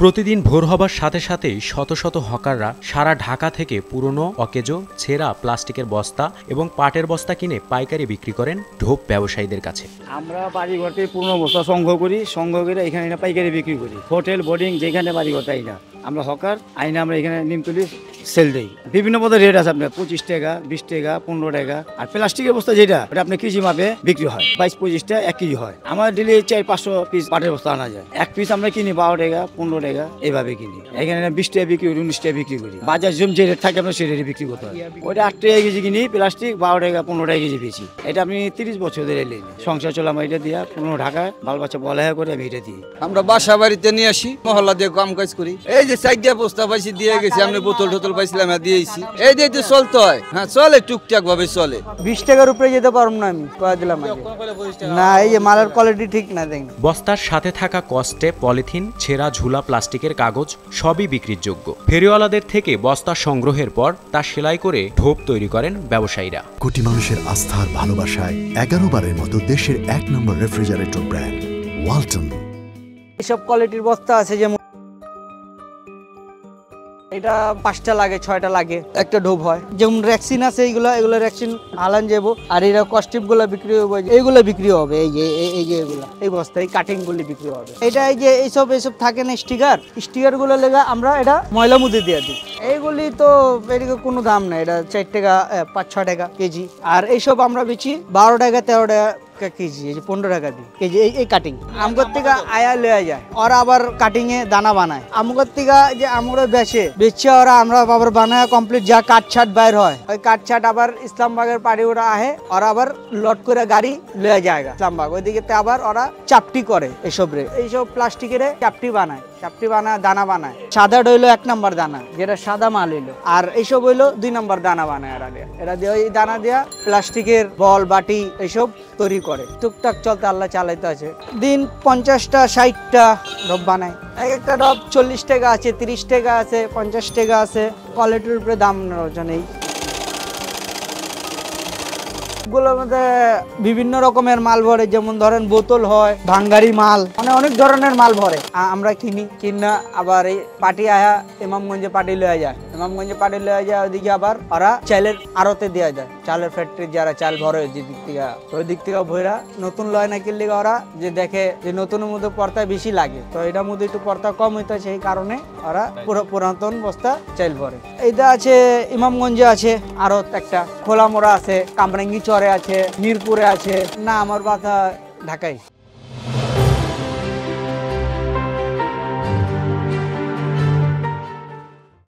প্রতিদিন ভোর হবার সাথে সাথেই শত শত হকাররা সারা ঢাকা থেকে পুরনো অকেজো ছেঁড়া প্লাস্টিকের বস্তা এবং পাটের বস্তা কিনে পাইকারি বিক্রি করেন ঢোপ ব্যবসায়ীদের কাছে। আমরা বাড়িঘর থেকে পুরনো বস্তা সংগ্রহ করে এখানে পাইকারি বিক্রি করি। হোটেল বোর্ডিং যেখানে বাড়িঘর তাই না, আমরা হকার আইনা আমরা এখানে নিমতলি সেল দিই। বিভিন্ন পদের রেট আছে, আপনার 25 টাকা, 20 টাকা, 15 টাকা। আর প্লাস্টিকের বস্তা যেটা ওটা আপনার কেজি মাপে বিক্রি হয়, 22-25 টাকা 1 কেজি হয়। আমার ডেলি 400-500 পিস পাটের বস্তা আনা যায়। এক পিস আমরা কিনি 12 টাকা, 15 টাকা এইভাবে কিনি। এখানে 20 টাকা বিক্রি করি, 19 টাকা বিক্রি করি। বাজার জম যে রেট থাকে আমরা সেই রেটে বিক্রি করতে হয়। ওইটা 8 টাকা কেজি কিনি প্লাস্টিক, 12 টাকা 15 টাকা কেজি বেশি। এটা আমি 30 বছর ধরে এলি সংসার চলাম এটা দিয়া। পুরনো ঢাকায় বাল বাচ্চা পড়ালেখা করে আমি এটা দিই। আমরা বাসা বাড়িতে নিয়ে আসি, মহল্লা দিয়ে কাম কাজ করি। এই যে 4টা বস্তা পাইছি দিয়ে গেছি, আমরা বোতল টোতল পাইছিলাম দিয়েছি। এই দিয়ে তো চলতে হয়, হ্যাঁ চলে, টুকটাক ভাবে চলে। 20 টাকার উপরে যেতে পারবো না আমি, কয়া দিলাম না। এই যে মালের কোয়ালিটি ঠিক না দেখেন। বস্তার সাথে থাকা কস্টে পলিথিন, ছেঁড়া ঝুলা প্লাস্টিকের কাগজ সবই বিক্রির যোগ্য। ফেরিওয়ালাদের থেকে বস্তা সংগ্রহের পর তা সেলাই করে ঢোপ তৈরি করেন ব্যবসায়ীরা। কোটি মানুষের আস্থার ভালোবাসায় 11 বারের মতো দেশের 1 নম্বর রেফ্রিজারেটর ব্র্যান্ড ওয়ালটন। এসব কোয়ালিটির বস্তা আছে, যেমন এটা 5টা লাগে, 6টা লাগে, একটা ঢোপ হয়। যেমন র্যাক্সিন আছে, এগুলো র্যাক্সিন আলান যাবো। আর এরা কস্টিপ গুলো বিক্রি হবে, এইগুলো বিক্রি হবে। এই যে এগুলা এই বস্তা, এই কাটিং গুলি বিক্রি হবে। এটা এই যে এইসব থাকে না স্টিকার গুলো লেগে আমরা এটা ময়লা মুদি দিয়ে দিই। এইগুলি তো এদিকে কোনো দাম নাই, এটা 4 টাকা 5-6 টাকা কেজি। আর এইসব আমরা বেচি 12 টাকা 13 টাকা কেজি, এই যে 15 টাকা দিই কেজি। এই কাটিং আমগর থেকে আয়া লয়ে যায়, ওরা আবার কাটিং এ দানা বানায়। আমগর থেকে যে আমরা বেচে ওরা আমরা আবার বানায় কমপ্লিট। যা কাটছাট বাইর হয়, ওই কাটছাট আবার ইসলামবাগের পাড়ি ওরা আহে, ওরা আবার লট করে গাড়ি লয়ে যায় ইসলামবাগ। ওইদিকে আবার ওরা চাপটি করে এইসব প্লাস্টিকের চাপটি বানায় দানা বানায়। সাদা হইলো 1 নম্বর দানা, যেটা সাদা মাল হইলো। আর এইসব হইলো 2 নম্বর দানা বানায়। এরা দিয়ে ওই দানা দিয়া প্লাস্টিকের বল বাটি এইসব তৈরি করে। টুকটাক চলতে আল্লাহ চালাইতে আছে। দিন 50টা 60টা ঢপ বানায়। একটা ঢপ 40 টাকা আছে, 30 টাকা আছে, 50 টাকা আছে। কোয়ালিটির উপরে দাম নেই। গুলোর মধ্যে বিভিন্ন রকমের মাল ভরে, যেমন ধরেন বোতল হয়, ভাঙ্গারি মাল, অনেক ধরনের মাল ভরে। আমরা কিনা আবার এই পাটি আয়া ইমামগঞ্জে পাটি লয়ে যায়। ওইদিকে আবার ওরা চালের আড়তে দেওয়া যায়। চালের ফ্যাক্টরি যারা চাল ভরে ওই দিক থেকে ভরা নতুন লয় না কিনলে ওরা যে দেখে যে নতুনের মধ্যে পর্তা বেশি লাগে, তো এটার মধ্যে একটু পর্তা কম হইতো, সেই কারণে ওরা পুরাতন বস্তা চাল ভরে। এইটা আছে ইমামগঞ্জে আছে আড়ত, একটা খোলামোড়া আছে, কামরাঙ্গি চরে আছে, মিরপুরে আছে। না, আমার বাসা ঢাকায়।